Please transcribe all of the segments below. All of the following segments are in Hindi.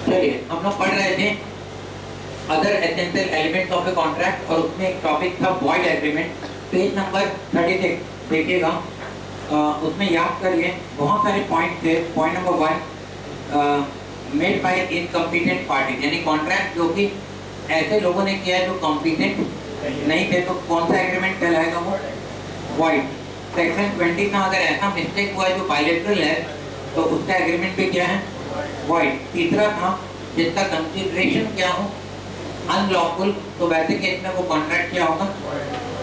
चलिए हम लोग पढ़ रहे थे other essential elements of a contract और उसमें एक टॉपिक था वॉइड एग्रीमेंट। पेज नंबर 36 देखिएगा, उसमें याद करिए बहुत सारे पॉइंट थे। Point number 1, made by incompetent party, यानी कॉन्ट्रैक्ट जो कि ऐसे लोगों ने किया जो कॉम्पिटेंट नहीं थे, तो कौन सा एग्रीमेंट कहलाएगा वो? वॉइड। सेक्शन 20 का अगर ऐसा मिस्टेक हुआ है जो बायलैटरल है तो उसका एग्रीमेंट भी क्या है? वॉइड। तीसरा था जिसका कंसीडरेशन क्या हो अनलॉफुल, तो वैसे केस में वो कॉन्ट्रैक्ट क्या होगा?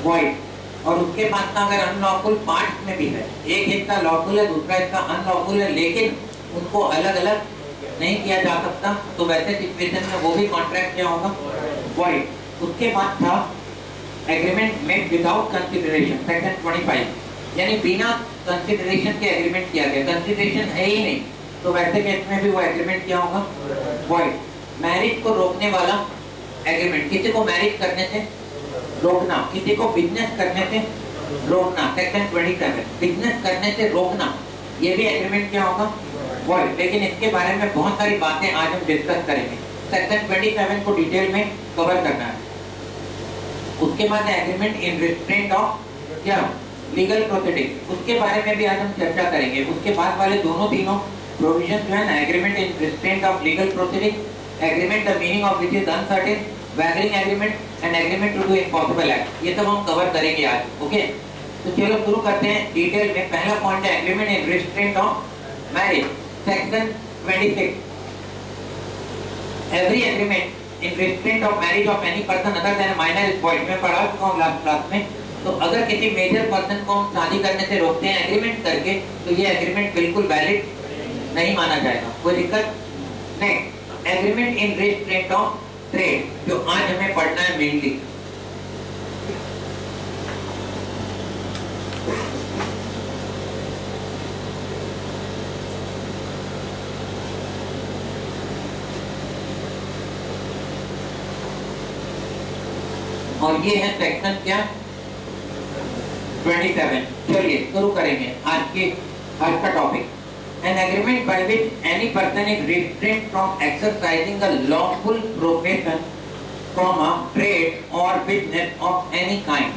वॉइड। और उसके बाद का अगर अनलॉफुल पार्ट में भी है, एक हिस्सा लॉफुल है दूसरा हिस्सा अनलॉफुल है, लेकिन उनको अलग अलग नहीं किया जा सकता, तो वैसे सिचुएशन में वो भी कॉन्ट्रैक्ट क्या होगा? वॉइड। उसके बाद था agreement made without consideration, section 25, यानी बिना कंसीडरेशन के एग्रीमेंट किया गया, कंसीडरेशन है ही नहीं, तो वैसे केस में भी वो एग्रीमेंट क्या होगा? वॉइड। मैरिज को रोकने वाला एग्रीमेंट, किसी को मैरिज करने से रोकना, किसी को बिजनेस करने से रोकना, सेक्शन 27, बिजनेस करने से रोकना, ये भी एग्रीमेंट क्या होगा? वॉइड। लेकिन इसके बारे में बहुत सारी बातें आज हम डिस्कस करेंगे, सेक्शन 27 को डिटेल में कवर करना है। उसके बाद एग्रीमेंट इन रिस्ट्रेंट ऑफ क्या लीगल प्रोसीडिंग, उसके बारे में भी आज हम चर्चा करेंगे। उसके बाद वाले दोनों तीनों प्रोविजन जो है ना, agreement in restraint of legal proceeding, agreement the meaning of which is uncertain, wagering agreement and agreement to do impossible act, ये सब हम कवर करेंगे आज। ओके, तो चलो शुरू करते हैं डिटेल में। पहला पॉइंट है agreement in restraint of marriage, section 26। Every agreement in restraint of marriage of any person other than minor is void. मैं पढ़ा चुका हूं लास्ट क्लास में। तो अगर किसी मेजर पर्सन को हम शादी करने से रोकते हैं एग्रीमेंट करके, तो ये एग्रीमेंट बिल्कुल वैलिड नहीं माना जाएगा, कोई दिक्कत नहीं। Agreement in restraint of trade, जो आज हमें पढ़ना है मेनली। और ये है सेक्शन क्या? 27। चलिए शुरू करेंगे आज का topic. An agreement by which any person is restrained from exercising a lawful profession, trade or business of any kind.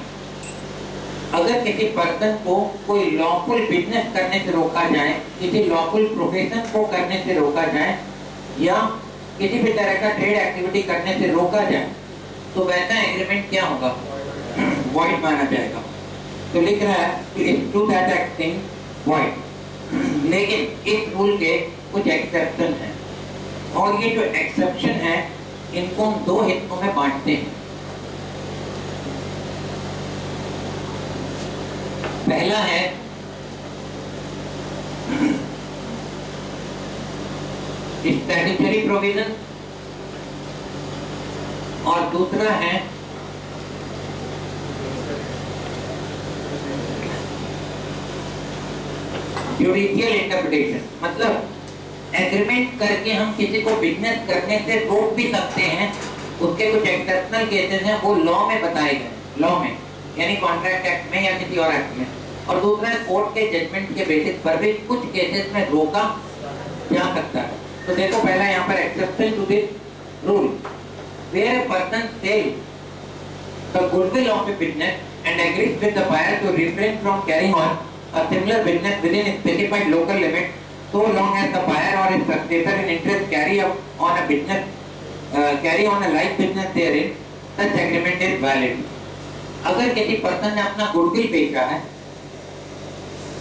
अगर किसी पर्सन को कोई लॉफुल बिजनेस करने से रोका जाए, किसी लॉफुल प्रोफेशन को करने से रोका जाए, या किसी भी तरह का ट्रेड एक्टिविटी करने से रोका जाए, तो वैसा एग्रीमेंट क्या होगा? वॉइड माना जाएगा। तो लिख रहा है टू दैट एक्सटेंट वॉइड। लेकिन इस रूल के कुछ एक्सेप्शन हैं, और ये जो एक्सेप्शन है इनको हम दो हिस्सों में बांटते हैं। पहला है स्टैट्यूटरी प्रोविजन और दूसरा है जुडिशियल इंटरप्रिटेशन। मतलब एग्रीमेंट करके हम किसी को बिजनेस करने से रोक भी सकते हैं, उसके कुछ एक्सेप्शनल केसेस हैं, वो लॉ में बताए गए, लॉ में यानी कॉन्ट्रैक्ट एक्ट में या किसी और एक्ट में। और दूसरा कोर्ट के जजमेंट के बेसिस पर भी कुछ केसेस में रोका जा सकता है। तो देखो पहला यहाँ पर exception to this rule, where a person sell the goodwill of a business and agrees with the buyer to refrain from carrying on a similar business within a specified local limit, so long as the buyer or his successor in interest carry on a like business therein, such agreement is valid. अगर किसी पर्सन ने अपना गुडविल बेचा है,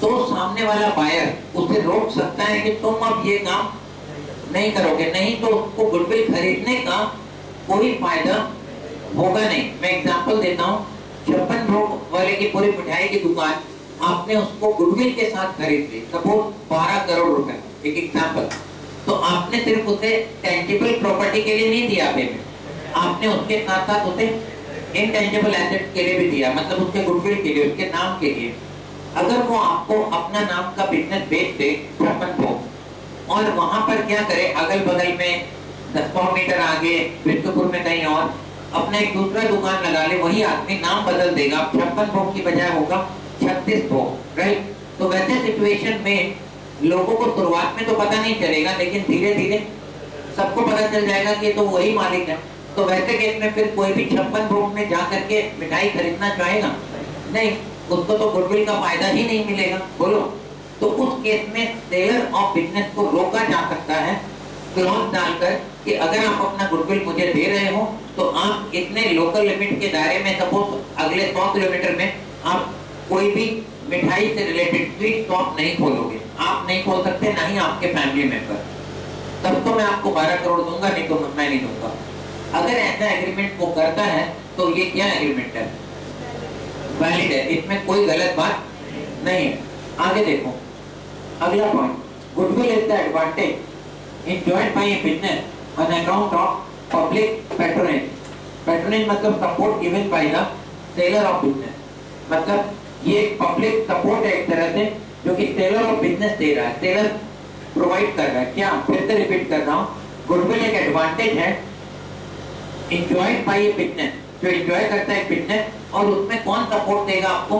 तो सामने वाला बायर उसे रोक सकता है कि तुम अब ये काम नहीं करोगे, नहीं तो उसको गुडविल खरीदने का कोई फायदा होगा नहीं। मैं एग्जांपल देता हूँ, 56 भोग वाले की पूरी मिठाई की दुकान आपने उसको गुडविल के साथ खरीद ली, सपोज 12 करोड़ रुपए, एक एग्जांपल। तो आपने सिर्फ उसे टेंजिबल प्रॉपर्टी के लिए नहीं दिया पेमेंट, आपने उसके साथ साथ उसे इनटेंजिबल एसेट के लिए भी दिया, मतलब उसके गुडविल के लिए, उसके नाम के लिए। अगर वो आपको अपना नाम का बिजनेस बेच दे 56 को, और वहां पर क्या करे, अगल बगल में 10 मीटर आगे बिष्टुपुर में कहीं और अपना एक दूसरा दुकान लगा ले, वही आदमी नाम बदल देगा, 56 भोग की बजाय होगा 36 भोग, राइट। तो वैसे सिचुएशन में लोगों को शुरुआत में तो पता नहीं चलेगा, लेकिन धीरे धीरे सबको पता चल जाएगा कि तो वही मालिक है। तो वैसे केस में फिर कोई भी 56 रोड में जा करके मिठाई खरीदना चाहेगा नहीं, उसको तो गुडविल का फायदा ही नहीं मिलेगा। बोलो, तो उस केस में सेलर ऑफ बिजनेस को रोका जा सकता है क्लॉज डालकर कि अगर आप अपना गुडविल मुझे दे रहे हो तो आप इतने लोकल लिमिट के दायरे में, सपोज अगले 100 किलोमीटर में आप कोई भी मिठाई से रिलेटेड स्वीट शॉप नहीं खोलोगे, आप नहीं खोल सकते, ना ही आपके फैमिली मेंबर। तब तो मैं आपको 12 करोड़ दूंगा, नहीं तो मैं नहीं दूंगा। अगर ऐसा एग्रीमेंट वो करता है तो ये क्या एग्रीमेंट है? वैलिड है, इसमें कोई गलत बात नहीं है। आगे देखो अगला point, goodwill is the advantage enjoyed by a business on account of public patronage. Patronage मतलब support given by the seller of business, मतलब ये पब्लिक सपोर्ट है एक तरह से जो कि सेलर ऑफ बिजनेस दे रहा है, सेलर प्रोवाइड कर रहा है। क्या? फिर से रिपीट कर रहा हूँ, गुडविल एक एडवांटेज है एंजॉयड बाय ए बिजनेस, जो एंजॉय करता है बिजनेस, और उसमें कौन सपोर्ट देगा आपको?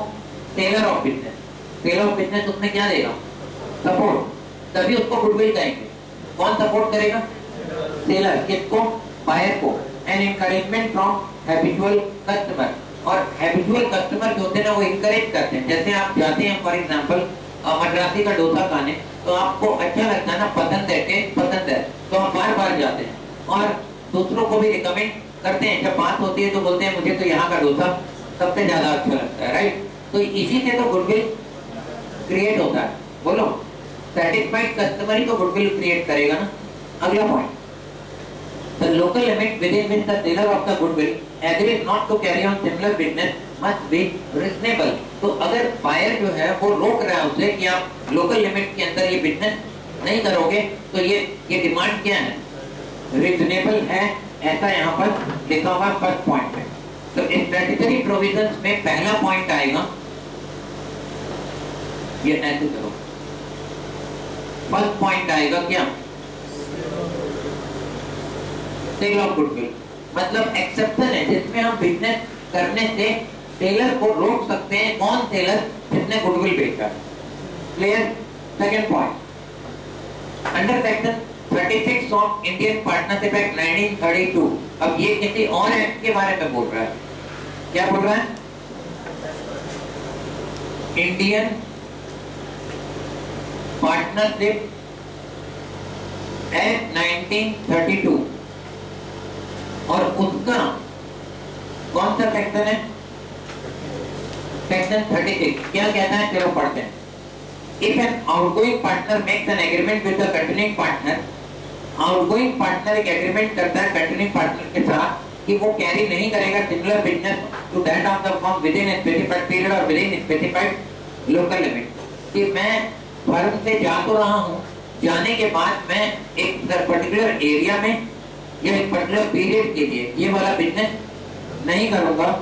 Seller of business. Seller of business उसमें क्या देगा? सपोर्ट, तभी उसको गुडविल कहेंगे। कौन सपोर्ट करेगा? सेलर। किसको? बायर को। And encouragement from habitual customer, और हैबिचुअल कस्टमर जो होते हैं ना वो इंकरेज करते हैं। जैसे आप जाते हैं फॉर एग्जांपल मद्रासी का डोसा खाने, तो आपको अच्छा लगता है ना, पसंद है, टेस्ट पसंद है, तो आप बार बार जाते हैं और दूसरों को भी रिकमेंड करते हैं। जब बात होती है तो बोलते हैं मुझे तो यहाँ का डोसा सबसे ज्यादा अच्छा लगता है, राइट? तो इसी से तो गुडविल क्रिएट होता है। बोलो, सेटिस्फाइड कस्टमर ही तो गुडविल क्रिएट करेगा ना। अगला point, the local limit within which the seller of the goodwill agrees not to carry on similar business must be reasonable. तो अगर बायर जो है वो रोक रहा है उसे कि आप लोकल लिमिट के अंदर ये बिजनेस नहीं करोगे, तो ये डिमांड क्या है? रीजनेबल है, ऐसा यहाँ पर लिखा हुआ फर्स्ट पॉइंट है। तो स्टैट्यूटरी प्रोविजंस में पहला पॉइंट आएगा, ये ऐसे करो, फर्स्ट पॉइंट आएगा क्या? सेल ऑफ गुडविल, मतलब एक्सेप्शन है जिसमें हम बिजनेस करने से सेलर को रोक सकते हैं। कौन? सेलर जिसने गुडविल बेचा। Clear? Second point, under section 36 of Indian partnership act 1932। अब ये किसी और एक्ट के बारे में बोल रहा है। क्या बोल रहा है? इंडियन पार्टनरशिप एक्ट 1932, और उसका कौन सा सेक्शन है? सेक्शन 36। क्या कहता है? चलो पढ़ते हैं। If an outgoing partner makes an agreement with the continuing partner, outgoing partner एक एग्रीमेंट करता है कंटिन्यूइंग पार्टनर के साथ कि वो कैरी नहीं करेगा similar business to that of the firm within specified period और within specified local limit. कि मैं फर्म से जा तो रहा हूँ, जाने के बाद मैं एक पर्टिकुलर एरिया में या एक पर्टिकुलर पीरियड के लिए ये वाला बिजनेस नहीं करूँगा।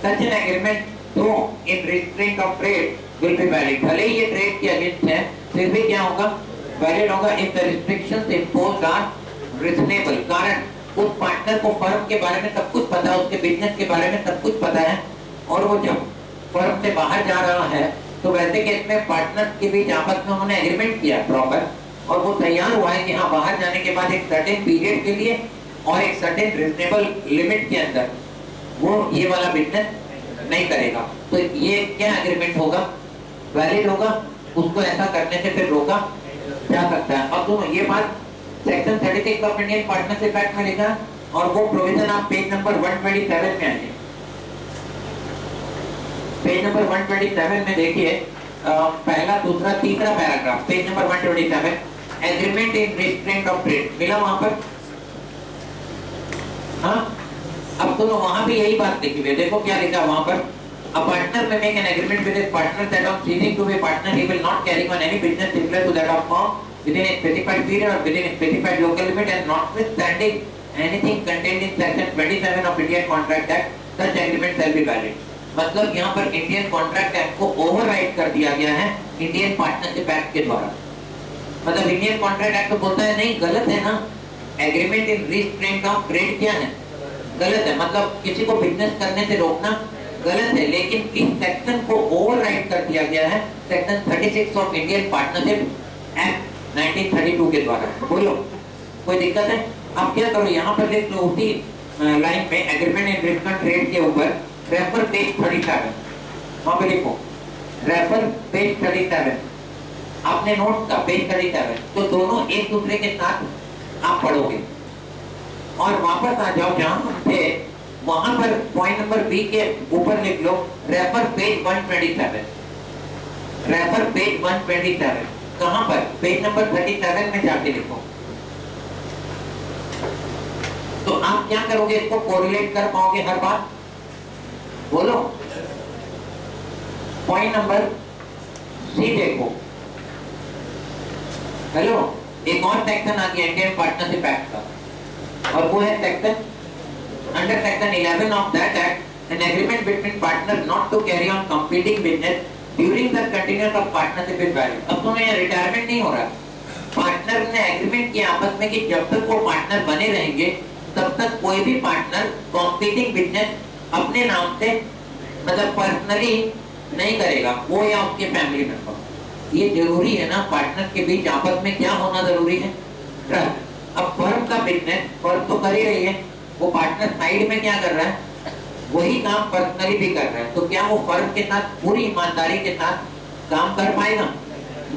सच एन एग्रीमेंट तो in restraint of trade will be valid. भले ही ये ट्रेड के अगेंस्ट है, फिर भी क्या होगा? वैलिड होगा if the restrictions imposed are reasonable. कारण उस पार्टनर को फर्म के बारे में सब कुछ पता है, उसके बिजनेस के बारे में सब कुछ पता है, और वो जब फर्म से बाहर जा रहा है तो वैसे केस में पार्टनर के बीच आपस में उन्होंने एग्रीमेंट किया प्रॉपर, और वो तैयार हुआ है कि हाँ बाहर जाने के बाद एक सर्टेन पीरियड के लिए और एक सर्टेन रीजनेबल लिमिट के अंदर वो ये वाला बिजनेस नहीं करेगा। तो ये क्या एग्रीमेंट होगा? वैलिड होगा। उसको ऐसा करने से फिर रोका जा सकता है। अब दोनों ये बात section 36 of Indian partnership act में लिखा, और वो प्रोविजन आप पेज नंबर 127 में आइए। पेज नंबर 127 में देखिए पहला, दूसरा, तीसरा paragraph, page number 127, agreement in restraint of trade मिला वहां पर। हाँ, अब दोनों वहां भी यही बात लिखी हुई है। देखो क्या लिखा वहां पर, a partner may make an agreement with his partner that on ceasing to be a partner he will not carry on any business similar to that of firm within a specified period or within a specified local limit, and notwithstanding anything contained in section 27 of Indian Contract Act, such agreement shall be valid। मतलब यहाँ पर इंडियन कॉन्ट्रैक्ट एक्ट को ओवरराइड कर दिया गया है इंडियन पार्टनरशिप एक्ट के द्वारा। मतलब इंडियन कॉन्ट्रैक्ट एक्ट तो बोलता है नहीं, गलत है ना, agreement in restraint of trade क्या है? गलत है। मतलब किसी को बिजनेस करने से रोकना गलत है, लेकिन इस सेक्शन को ओवरराइड कर दिया गया है section 36 of Indian partnership act 1932 के द्वारा। बोलो, कोई दिक्कत है? आप क्या करो, यहाँ पर लिख लो उसी लाइन में एग्रीमेंट इन रिटर्न ट्रेड के ऊपर रेफर पेज 37, वहां पे लिखो रेफर पेज 37, आपने नोट का पेज 37, तो दोनों एक दूसरे के साथ आप पढ़ोगे और वापस आ जाओ जहां हम थे, वहां पर पॉइंट नंबर बी के ऊपर लिख लो रेफर पेज 127, रेफर पेज 127, कहां पर? पेज नंबर 37 में जाके लिखो। तो आप क्या करोगे, इसको कोरिलेट कर पाओगे हर बार? बोलो। पॉइंट नंबर सी देखो, हेलो, एक और सेक्शन आ गया इंडियन पार्टनरशिप एक्ट का, और वो है section under section 11 of that act, an agreement between partner not to carry on competing business during the continuous of partnership is valid. अब तो ये रिटायरमेंट नहीं हो रहा, पार्टनर ने एग्रीमेंट किया आपस में कि जब तक वो पार्टनर बने रहेंगे तब तक कोई भी पार्टनर कंपीटिंग बिजनेस अपने नाम से मतलब पर्सनली नहीं करेगा, वो या उसके फैमिली मेंबर। ये जरूरी है ना, पार्टनर के बीच आपस में क्या होना जरूरी है? ट्रस्ट। अब फर्म का बिजनेस फर्म तो कर ही रही है, वो पार्टनर साइड में क्या कर रहा है, वही काम पर्सनली भी कर रहा है, तो क्या वो फर्म के साथ पूरी ईमानदारी के साथ काम कर पाएगा?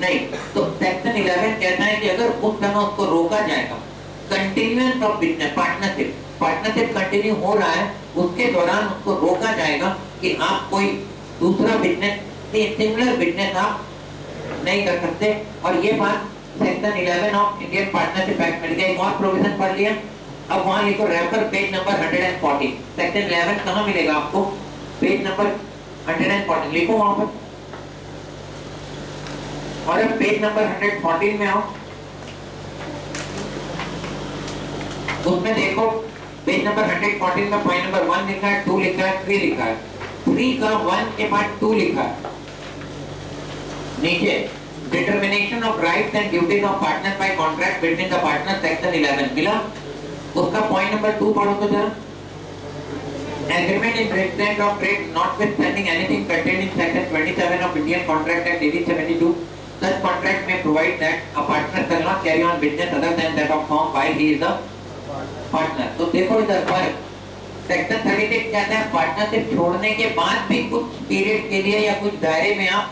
नहीं। तो सेक्शन 11 कहता है कि अगर उस समय उसको रोका जाएगा, continuance of business partnership continue हो रहा है, उसके दौरान उसको रोका जाएगा कि आप कोई दूसरा बिजनेस सिमिलर बिजनेस आप नहीं कर सकते। और ये बात section 11 of Indian partnership act में, एक और प्रोविजन पढ़ लिया। अब वहां लिखो रेफर पेज नंबर 140, सेक्शन 11 कहां मिलेगा आपको? पेज नंबर 140 लिखो वहां पर, और अब पेज नंबर 114 में आओ, उसमें देखो पेज नंबर 114 में पॉइंट नंबर 1 लिखा है, 2 लिखा है, 3 लिखा है। 3 का 1 के बाद 2 लिखा है, नीचे determination of rights and duties of partner by contract between the partner, section 11 मिला। उसका पॉइंट नंबर 2 पढ़ो तो जरा, agreement in restraint of trade notwithstanding anything contained in section 27 of Indian contract act 1872, such contract may provide that a partner shall not carry on business other than that of firm while he is a partner। तो देखो इधर पर सेक्शन 36 कहता है पार्टनरशिप छोड़ने के बाद भी कुछ पीरियड के लिए या कुछ दायरे में आप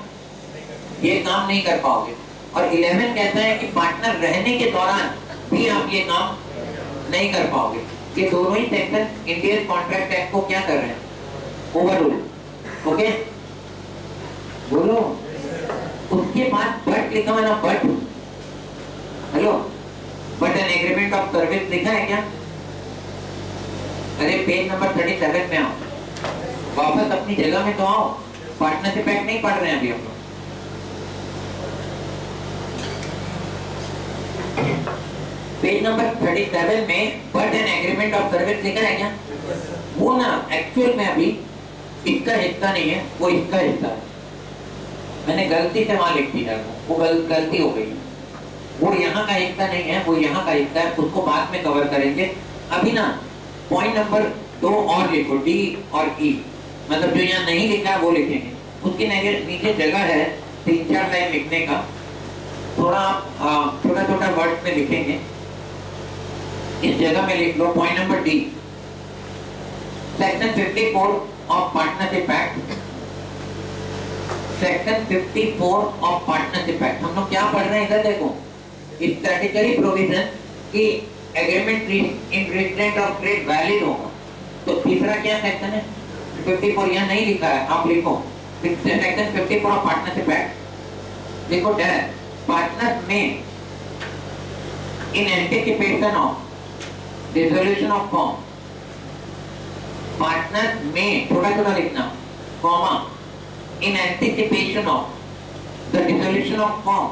ये काम नहीं कर पाओगे, और 11 कहता है कि पार्टनर रहने के दौरान भी आप ये काम नहीं कर पाओगे। ये दोनों ही सेक्शन इंडियन कॉन्ट्रैक्ट एक्ट को क्या कर रहे हैं? ओवररूल। ओके, बोलो। उसके बाद बट लिखा है ना, but, hello, but an agreement of service लिखा है क्या? अरे पेज नंबर 37 में आओ, वापस अपनी जगह में तो आओ, पार्टनरशिप एक्ट नहीं पढ़ रहे हैं अभी हम लोग। पेज नंबर 37 में but an agreement of service लिखा है क्या? वो ना एक्चुअल में अभी इसका हिस्सा नहीं है, वो इसका हिस्सा है। मैंने गलती से वहां लिख दिया, वो गलती हो गई। वो यहाँ का हिस्सा नहीं है, वो यहाँ का हिस्सा है, उसको बाद में कवर करेंगे। अभी ना पॉइंट नंबर 2 और लिखो, डी और ई, मतलब जो यहाँ नहीं लिखा है वो लिखेंगे। उसके नीचे जगह है 3-4 लाइन लिखने का, थोड़ा आप छोटा छोटा वर्ड में लिखेंगे, इस जगह में लिख लो point number D, section 54 of partnership act, section 54 of partnership act. हम लोग क्या पढ़ रहे हैं इधर देखो, स्टैट्यूटरी प्रोविजन की agreement in restraint of trade valid होगा। तो तीसरा क्या सेक्शन है? 54 यहाँ नहीं लिखा है, आप लिखो सेक्शन 54 ऑफ पार्टनरशिप एक्ट, लिखो डैश पार्टनर में in anticipation of dissolution of firm, partner में थोड़ा थोड़ा लिखना, comma, in anticipation of the dissolution of firm,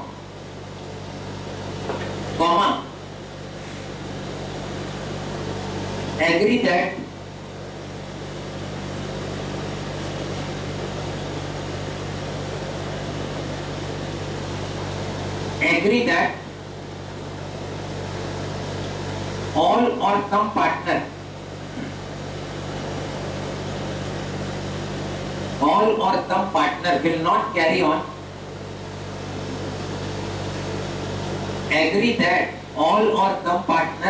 comma, agree that all or some partner will not carry on, agree that all or some partner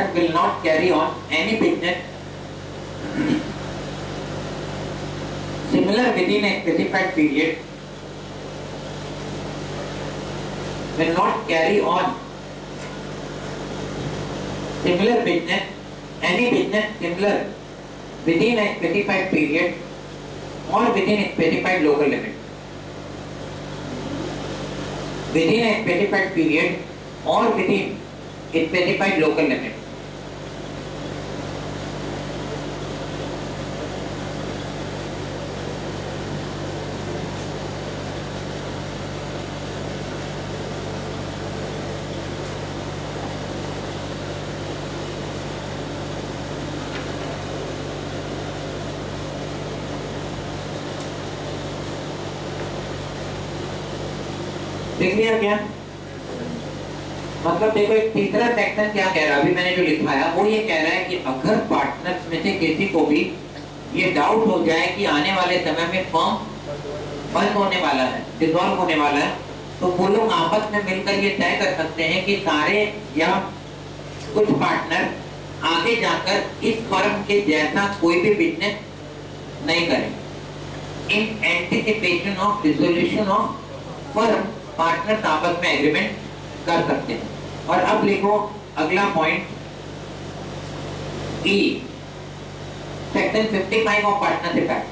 not carry on any business similar within a specified period, will not carry on similar business, any business similar within a specified period or within a specified local limit. Within a specified period or within a specified local limit. देख लिया क्या? मतलब देखो एक तीसरा सेक्शन क्या कह रहा है, अभी मैंने जो लिखवाया वो ये कह रहा है कि अगर पार्टनर्स में से किसी को भी ये डाउट हो जाए कि आने वाले समय में फर्म बंद होने वाला है, डिसॉल्व होने वाला है, तो वो लोग आपस में मिलकर ये तय कर सकते हैं कि सारे या कुछ पार्टनर आगे जाकर इस फर्म के जैसा कोई भी बिजनेस नहीं करें। In anticipation of dissolution of firm partners आपस में एग्रीमेंट कर सकते हैं। और अब लिखो अगला point E, section 55 of partnership act.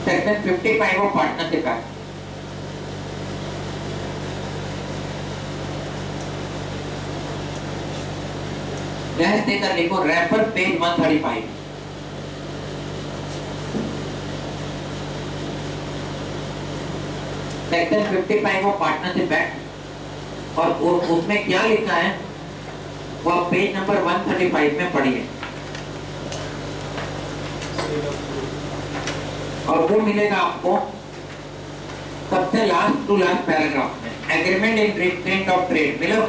Section 55 of partnership act gas देकर लिखो, refer page 135। Section 55 of partnership act और उसमें क्या लिखा है वो आप पेज नंबर 135 में पढ़िए और वो मिलेगा आपको सबसे लास्ट टू लास्ट पैराग्राफ में। Agreement in restraint of trade मिलो,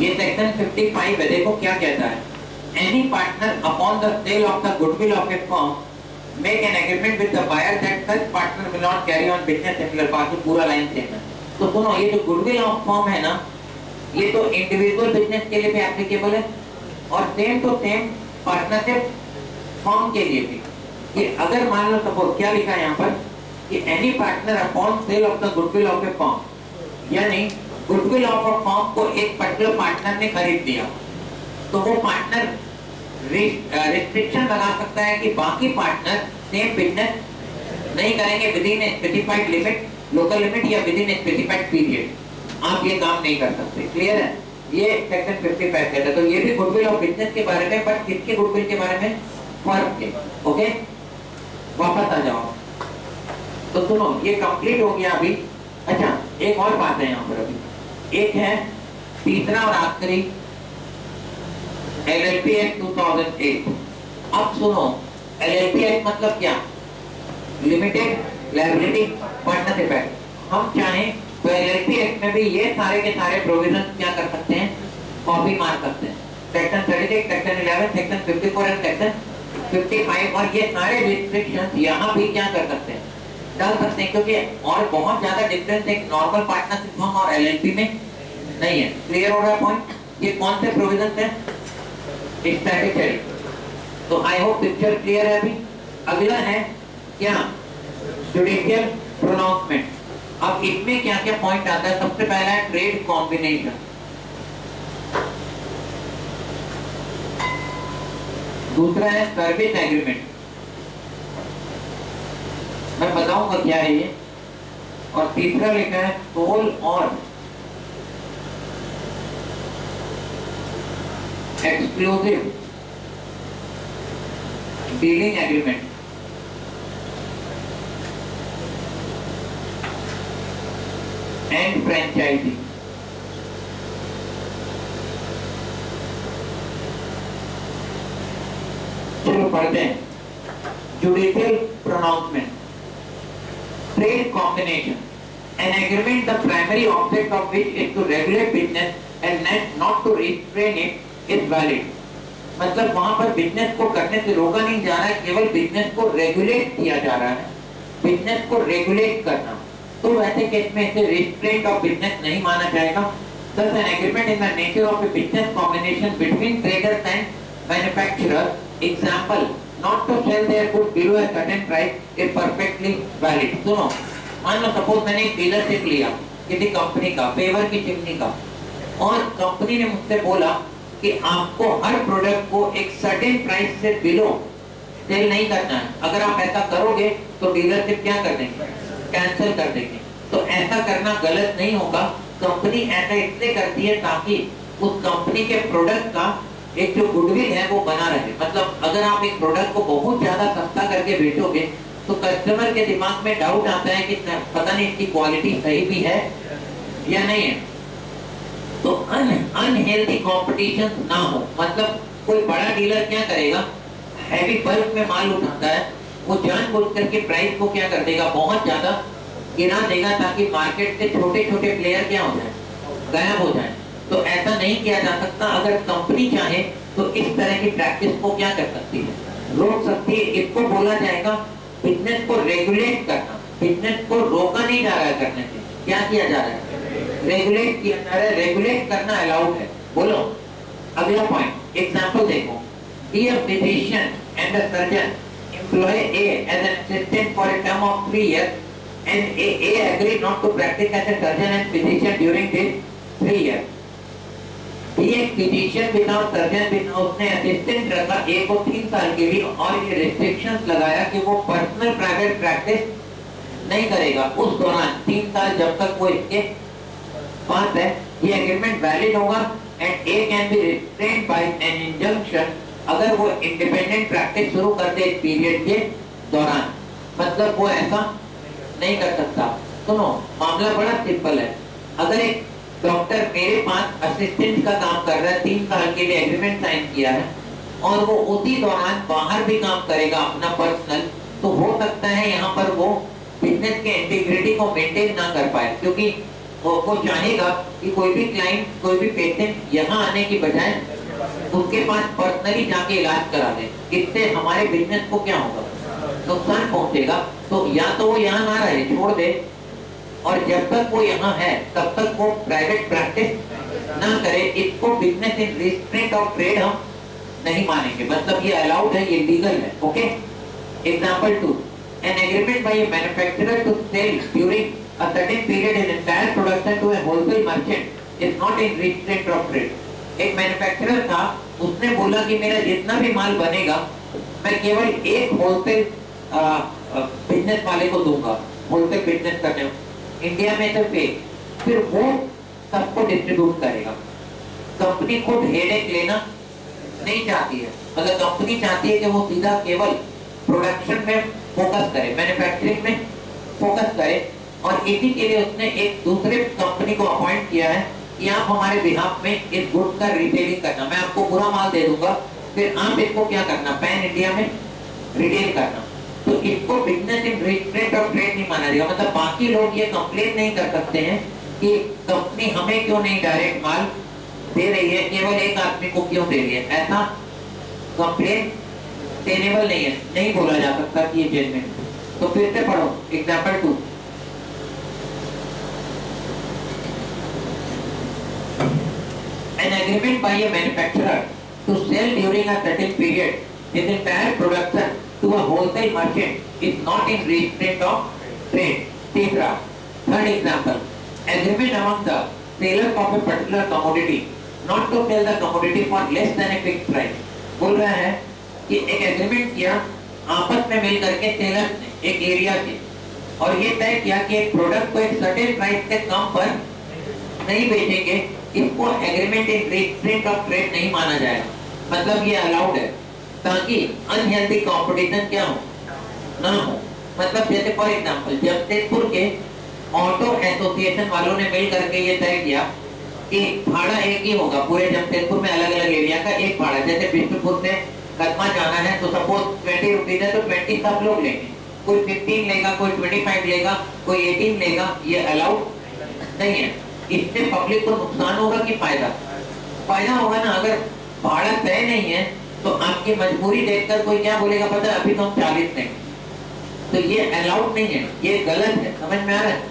ये सेक्शन 55 है। देखो क्या कहता है, any partner upon the sale of the goodwill of a firm make an agreement with the buyer that such partner will not carry on business similar पास में पूरा लाइन सेम है। तो सुनो, ये जो गुडविल ऑफ फर्म है ना, ये तो इंडिविजुअल बिजनेस के लिए भी एप्लीकेबल है और same to same partnership firm के लिए भी। कि अगर मान लो सपोज क्या लिखा है यहाँ पर कि any partner upon sale of the goodwill of a firm, यानी गुडविल ऑफ अ फर्म को एक पर्टिकुलर पार्टनर ने खरीद लिया तो वो पार्टनर रिस्ट्रिक्शन लगा सकता है कि बाकी पार्टनर सेम बिजनेस नहीं करेंगे within a specified limit, local limit या विदिन ए स्पेसिफाइड पीरियड। आप ये काम नहीं कर सकते। क्लियर है? ये सेक्शन 55 कहता है। तो ये भी गुडविल ऑफ बिजनेस के बारे में, बट किसके गुडविल के बारे में? फर्म के। ओके, वापस आ जाओ। तो सुनो, ये कंप्लीट हो गया अभी। अच्छा, एक और बात है यहाँ पर अभी, एक है तीसरा और आखिरी LLP एक्ट 2008। अब सुनो, LLP एक्ट मतलब क्या? Limited liability partnership act. हम चाहें तो LLP एक्ट में भी ये सारे के सारे प्रोविजन क्या कर सकते हैं? कॉपी मार सकते हैं। सेक्शन 36, सेक्शन 11, सेक्शन 54 और सेक्शन 55 और ये सारे रिस्ट्रिक्शंस यहाँ भी क्या कर सकते हैं? डाल सकते हैं, क्योंकि और बहुत ज्यादा डिफरेंस एक नॉर्मल पार्टनरशिप फर्म और LLP में नहीं है। क्लियर हो रहा है पॉइंट? ये कौन से प्रोविजन है? स्टैट्यूटरी। तो आई होप पिक्चर क्लियर है अभी। अगला है क्या? Judicial pronouncement. अब इसमें क्या क्या पॉइंट आता है? सबसे पहला है ट्रेड कॉम्बिनेशन, दूसरा है सर्विस एग्रीमेंट, मैं बताऊंगा क्या है ये, और तीसरा लिखा है सोल और exclusive dealing agreement. And franchisee. चलो पढ़ते हैं। Judicial pronouncement, trade combination, an agreement the primary object of which is to regulate business and not to restrain it is valid। मतलब वहां पर बिजनेस को करने से रोका नहीं जा रहा है, केवल बिजनेस को रेगुलेट किया जा रहा है। बिजनेस को रेगुलेट करना, तो वैसे केस में इसे रिस्ट्रेंट ऑफ बिजनेस नहीं माना जाएगा। Thus, an agreement in the nature of a business combination between traders and manufacturers, example, not to sell their goods below a certain price, is perfectly valid. सुनो, मान लो सपोज मैंने एक डीलरशिप लिया किसी कंपनी का, पेवर की चिमनी का, और कंपनी ने मुझसे बोला कि आपको हर प्रोडक्ट को एक सर्टेन प्राइस से बिलो सेल नहीं करना है। अगर आप ऐसा करोगे तो डीलरशिप क्या कर देंगे, कैंसिल कर देंगे। तो ऐसा करना गलत नहीं होगा। कंपनी ऐसा इसलिए करती है ताकि उस कंपनी के प्रोडक्ट का एक जो गुडविल है वो बना रहे। मतलब अगर आप एक प्रोडक्ट को बहुत ज्यादा सस्ता करके बेचोगे तो कस्टमर के दिमाग में डाउट आता है कि पता नहीं इसकी क्वालिटी सही भी है या नहीं है। तो अनहेल्दी कंपटीशन ना हो। मतलब कोई बड़ा डीलर क्या करेगा, हैवी बल्क में माल उठाता है, वो जानबूझ करके प्राइस को क्या कर देगा, बहुत ज्यादा गिरा देगा ताकि मार्केट से छोटे छोटे प्लेयर क्या हो जाए, गायब हो जाए। तो ऐसा नहीं किया जा सकता। अगर कंपनी चाहे तो इस तरह की प्रैक्टिस को क्या कर सकती है, रोक सकती है। इसको बोला जाएगा बिजनेस को रेगुलेट करना। बिजनेस को रोका नहीं जा रहा है करने से, क्या किया जा रहा है, रेगुलेट किया जा रहा है। रेगुलेट करना अलाउड है। बोलो अगला पॉइंट, एग्जांपल देखो। Be a physician and a surgeon employ A as an assistant for a term of 3 years and A agreed not to practice as a surgeon and physician during these 3 years. B एक physician बिना और surgeon बिना उसने assistant रखा A को 3 साल के लिए, और ये restrictions लगाया कि वो personal private practice नहीं करेगा उस दौरान 3 साल जब तक वो इसके पास है। ये agreement valid होगा and A can be restrained by an injunction अगर वो इंडिपेंडेंट प्रैक्टिस शुरू कर दे इस पीरियड के दौरान। मतलब वो ऐसा नहीं कर सकता। सुनो, मामला बड़ा सिंपल है। अगर एक डॉक्टर मेरे पास असिस्टेंट का काम कर रहा है, 3 साल के लिए एग्रीमेंट साइन किया है, और वो उसी दौरान बाहर भी काम करेगा अपना पर्सनल, तो हो सकता है यहाँ पर वो बिजनेस के इंटीग्रिटी को मेंटेन ना कर पाए, क्योंकि वो चाहेगा कि कोई भी क्लाइंट, कोई भी पेशेंट यहाँ आने की बजाय उसके पास पर्सनली जाके इलाज करा दे। इससे हमारे बिजनेस को क्या होगा, नुकसान पहुंचेगा। तो या तो वो यहाँ ना रहे, छोड़ दे, और जब तक वो यहाँ है तब तक वो प्राइवेट प्रैक्टिस ना करे। इसको business in restraint of trade हम नहीं मानेंगे। मतलब ये अलाउड है, ये लीगल है। Okay, example 2, an agreement by a manufacturer to sell during a certain period in entire production to a wholesale merchant is not in restraint of trade. एक मैन्युफैक्चरर था, उसने बोला कि मेरा जितना भी माल बनेगा मैं केवल एक होलसेल बिजनेस वाले को दूंगा, होलसेल बिजनेस करने इंडिया में तो फिर वो सबको डिस्ट्रीब्यूट करेगा। कंपनी को हेडेक लेना नहीं चाहती है। मतलब कंपनी चाहती है कि वो सीधा केवल प्रोडक्शन में फोकस करे, मैन्युफैक्चरिंग में फोकस करे, और इसी के लिए उसने एक दूसरे कंपनी को अपॉइंट किया है कि आप हमारे बिहाफ में इस गुड्स का रिटेलिंग करना। मैं आपको पूरा माल दे दूंगा, फिर आप इसको क्या करना, पैन इंडिया में रिटेल करना। तो इसको business in restraint of trade नहीं माना जाएगा। मतलब बाकी लोग ये कंप्लेन नहीं कर सकते हैं कि कंपनी हमें क्यों नहीं डायरेक्ट माल दे रही है, केवल एक आदमी को क्यों दे रही है। ऐसा कंप्लेन टेनेबल नहीं है, नहीं बोला जा सकता कि ये जेन्युइन। तो फिर से पढ़ो example 2। An agreement by a manufacturer to sell during a certain period his entire production to a wholesale merchant is not in restraint of trade. तीसरा, third example, agreement among the sellers of a particular commodity not to sell the commodity for less than a fixed price. बोल रहा है कि एक एग्रीमेंट किया आपस में मिल करके सेलर्स ने एक एरिया के, और ये तय किया कि एक प्रोडक्ट को एक सर्टेन प्राइस से कम पर नहीं बेचेंगे। इसको agreement in restraint of trade नहीं माना जाएगा। मतलब ये अलाउड है ताकि अनहेल्दी कंपटीशन क्या हो, ना हो। मतलब जैसे फॉर एग्जांपल जमशेदपुर के ऑटो एसोसिएशन वालों ने मिल करके ये तय किया कि भाड़ा एक ही होगा पूरे जमशेदपुर में, अलग अलग एरिया का एक भाड़ा। जैसे बिष्णुपुर से कदमा जाना है तो सपोज 20 रुपीज है तो 20 सब लोग लेंगे, कोई 15 लेगा, कोई 25 लेगा, कोई 18 लेगा। ये अलाउड नहीं है। इससे पब्लिक को नुकसान होगा कि फायदा? फायदा होगा ना। अगर भाड़ा तय नहीं है तो आपकी मजबूरी देखकर कोई क्या बोलेगा, पता है अभी तो हम 40 लेंगे। तो ये अलाउड नहीं है, ये गलत है। समझ में आ रहा है?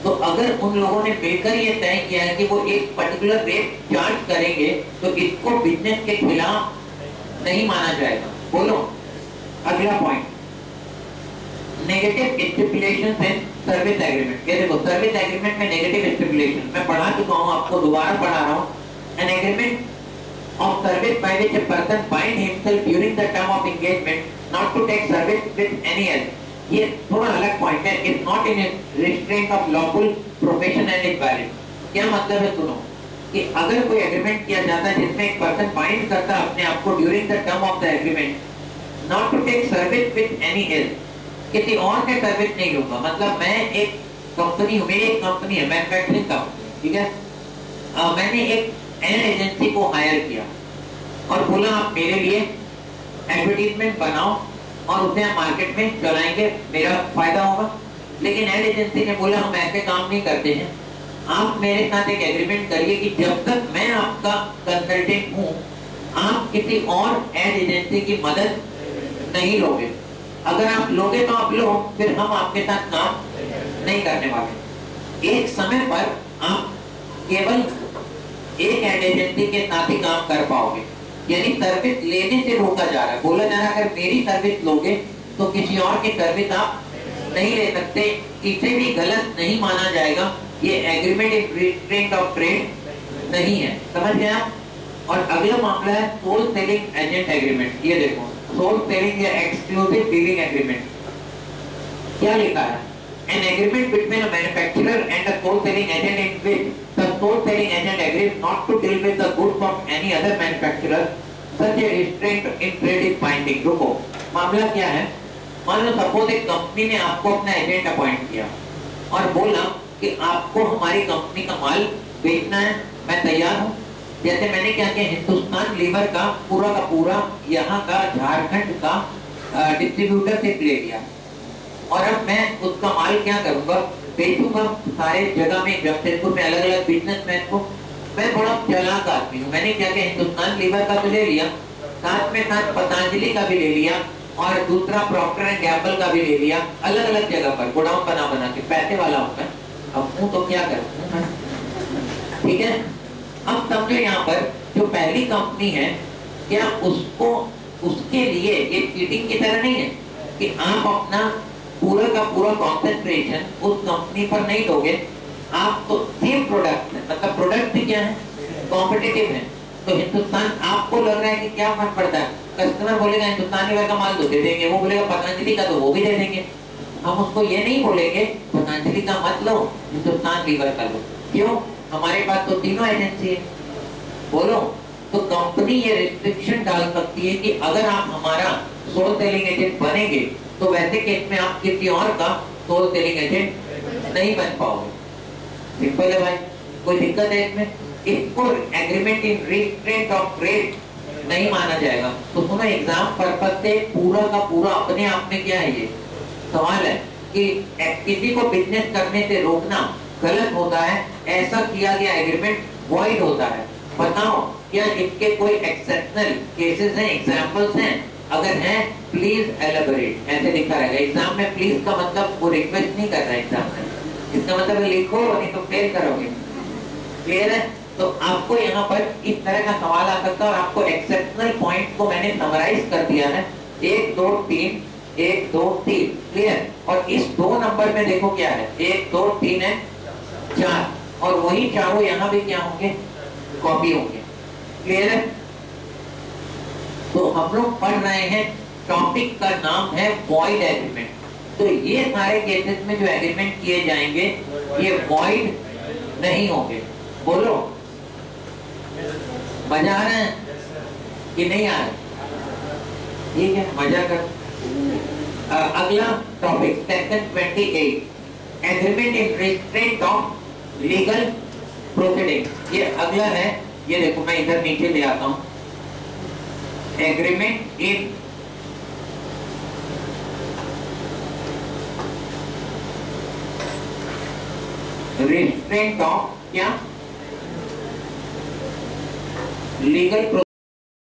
तो अगर उन लोगों ने मिलकर ये तय किया है कि वो एक पर्टिकुलर रेट चार्ज करेंगे तो इसको बिजनेस के खिलाफ नहीं माना जाएगा। बोलो अगला point, negative stipulations in service agreement. ये देखो सर्विस एग्रीमेंट में नेगेटिव स्टिपुलेशन मैं पढ़ा चुका हूँ, आपको दोबारा पढ़ा रहा हूँ। An agreement of service by which a person bind himself during the term of engagement not to take service with any else। ये थोड़ा अलग पॉइंट है। It's not in restraint of lawful profession and is valid। क्या मतलब है सुनो, कि अगर कोई एग्रीमेंट किया जाता है जिसमें एक पर्सन बाइंड करता है अपने आप को during the term of the agreement not to take service with any else, किसी और से सर्विस नहीं लूंगा। मतलब मैं एक कंपनी हूँ, मेरी एक कंपनी है मैन्युफैक्चरिंग कंपनी, ठीक है, मैंने एक एड एजेंसी को हायर किया और बोला आप मेरे लिए एडवर्टीजमेंट बनाओ और उसे हम मार्केट में चलाएंगे, मेरा फायदा होगा। लेकिन एड एजेंसी ने बोला हम ऐसे काम नहीं करते हैं, आप मेरे साथ एक एग्रीमेंट करिए कि जब तक मैं आपका कंसल्टेंट हूँ आप किसी और एड एजेंसी की मदद नहीं लोगे। अगर आप लोगे तो आप लो, फिर हम आपके साथ काम नहीं करने वाले। एक समय पर आप केवल एक एड एजेंसी के साथ ही काम कर पाओगे, यानी सर्विस लेने से रोका जा रहा है। बोला जा रहा है अगर मेरी सर्विस लोगे तो किसी और की सर्विस आप नहीं ले सकते, इसे भी गलत नहीं माना जाएगा। ये agreement in restraint of trade नहीं है, समझ गए आप। और अगला मामला है सोल सेलिंग एजेंट एग्रीमेंट। ये देखो सोल सेलिंग या एक्सक्लूसिव डीलिंग एग्रीमेंट क्या लिखा है, an agreement between a manufacturer and a sole selling agent in which the sole selling agent agrees not to deal with the goods of any other manufacturer, such a restraint in trade is binding। रुको, मामला क्या है, मान लो सपोज एक कंपनी ने आपको अपना एजेंट अपॉइंट किया और बोला कि आपको हमारी कंपनी का माल बेचना है, मैं तैयार हूँ। जैसे मैंने क्या किया, हिंदुस्तान लीवर का पूरा यहाँ का झारखंड का डिस्ट्रीब्यूटर से ले लिया और अब मैं उसका माल क्या करूंगा, बेचूंगा सारे जगह में, जमशेदपुर में अलग अलग बिजनेसमैन को। मैं बड़ा चालाक आदमी हूँ, मैंने क्या किया, हिंदुस्तान लीवर का तो ले लिया, साथ में साथ पतंजलि का भी ले लिया और दूसरा प्रॉक्टर एंड गैम्बल का भी ले लिया, अलग अलग जगह पर गोडाउन बना के। पैसे वाला हूँ मैं, अब हूँ तो क्या करूँ, ठीक है। अब समझो यहाँ पर जो पहली कंपनी है, क्या उसको उसके लिए ये चीटिंग की तरह नहीं है कि आप अपना पूरा का पूरा कॉन्सेंट्रेशन उस कंपनी पर नहीं दोगे। आप तो सेम प्रोडक्ट है, मतलब प्रोडक्ट भी क्या है, कॉम्पिटिटिव है। तो हिंदुस्तान, आपको लग रहा है कि क्या फर्क पड़ता है, कस्टमर बोलेगा हिंदुस्तान लीवर का माल तो दे देंगे, वो बोलेगा पतंजलि का तो वो भी दे देंगे। हम उसको ये नहीं बोलेंगे पतंजलि का मत लो, हिंदुस्तान लीवर का लो। क्यों, हमारे पास तो तीनों एजेंसी है। बोलो, तो कंपनी ये रिस्ट्रिक्शन डाल सकती है कि अगर आप हमारा सोल सेलिंग एजेंट बनेंगे तो वैसे केस में आप किसी और का सोल सेलिंग एजेंट नहीं बन पाओगे। सिंपल है भाई, कोई दिक्कत है इसमें? इसको agreement in restraint of trade नहीं माना जाएगा। तो सुनो, एग्जाम पर्पस से पूरा का पूरा अपने आप में क्या है, ये सवाल है कि किसी को बिजनेस करने से रोकना गलत होता है, ऐसा किया गया एग्रीमेंट वॉइड होता है। बताओ क्या इसके कोई एक्सेप्शनल केसेस हैं, एग्जांपल्स हैं? अगर हैं प्लीज एलेबोरेट, ऐसे लिखा रहेगा एग्जाम में। प्लीज का मतलब वो रिक्वेस्ट नहीं कर रहा है एग्जाम में, इसका मतलब लिखो नहीं तो फेल करोगे। क्लियर है? तो आपको यहाँ पर इस तरह का सवाल आ सकता है और आपको एक्सेप्शनल पॉइंट को मैंने समराइज कर दिया है, 1 2 3 1 2 3। क्लियर? और इस 2 नंबर में देखो क्या है, 1 2 3 है 4, और वही चारों यहाँ भी क्या होंगे, कॉपी होंगे। क्लियर है? तो हम लोग पढ़ रहे हैं, टॉपिक का नाम है वॉइड एग्रीमेंट। तो ये सारे केसेस में जो एग्रीमेंट किए जाएंगे ये वॉइड नहीं होंगे। बोलो, मजा आ रहा है कि नहीं आ रहा? ठीक है, मजा कर। अगला topic section 28, agreement in restraint of legal proceeding. ये अगला है, ये देखो मैं इधर नीचे ले आता हूं, एग्रीमेंट इन रिस्ट्रेंट ऑफ क्या, लीगल